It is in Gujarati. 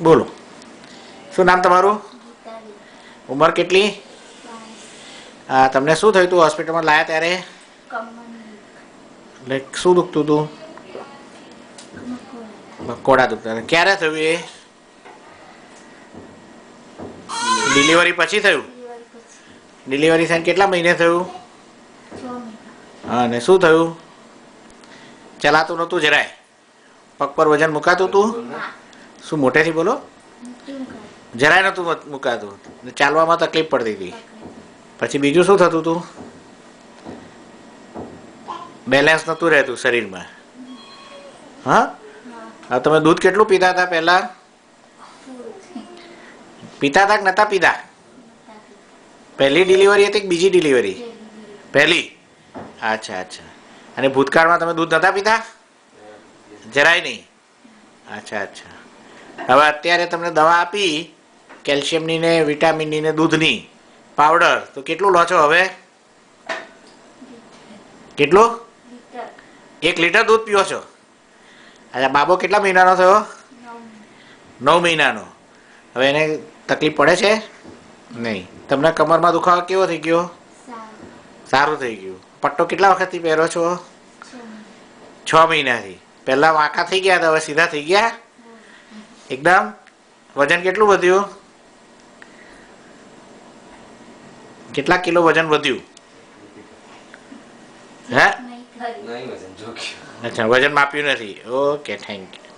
બોલો, શું નામ તમારું? ઉંમર કેટલી? હા, તમને શું થયું હતું હોસ્પિટલમાં લાયા ત્યારે? એટલે શું દુખતું હતું? મકોડા દુખતા. ક્યારે થયું એ? ડિલિવરી પછી થયું? ડિલિવરી થઈને કેટલા મહિને થયું? હા, ને શું થયું? ચલાતું નહોતું જરાય? પગ પર વજન મુકાતું હતું? શું મોટેથી બોલો? જરાય નહોતું મુકાતું. ચાલવામાં તકલીફ પડતી હતી. પછી બીજું શું થતું હતું? બેલેન્સ નહોતું રહેતું શરીરમાં. હા, હા. તમે દૂધ કેટલું પીતા હતા પહેલા? પીતા હતા કે નતા પીતા? પહેલી ડિલિવરી હતી કે બીજી ડિલિવરી? પહેલી. અચ્છા, અચ્છા. અને ભૂતકાળમાં તમે દૂધ નતા પીતા? જરાય નહીં. અચ્છા, અચ્છા. હવે અત્યારે તમને દવા આપી કેલ્શિયમની ને વિટામિનની ને દૂધની પાવડર, તો કેટલું લો છો હવે? કેટલું? 1 લીટર દૂધ પીવો છો? અચ્છા, બાબો કેટલા મહિનાનો થયો? 9 મહિનાનો. હવે એને તકલીફ પડે છે? નહીં. તમને કમરમાં દુખાવો કેવો થઈ ગયો? સારું થઈ ગયું. પટ્ટો કેટલા વખતથી પહેરો છો? 6 મહિનાથી. પહેલા વાંકા થઈ ગયા હતા, હવે સીધા થઈ ગયા એકદમ? વજન કેટલું વધ્યું? કેટલા કિલો વજન વધ્યું? હે? અચ્છા, વજન માપ્યું નથી. Okay, thank you.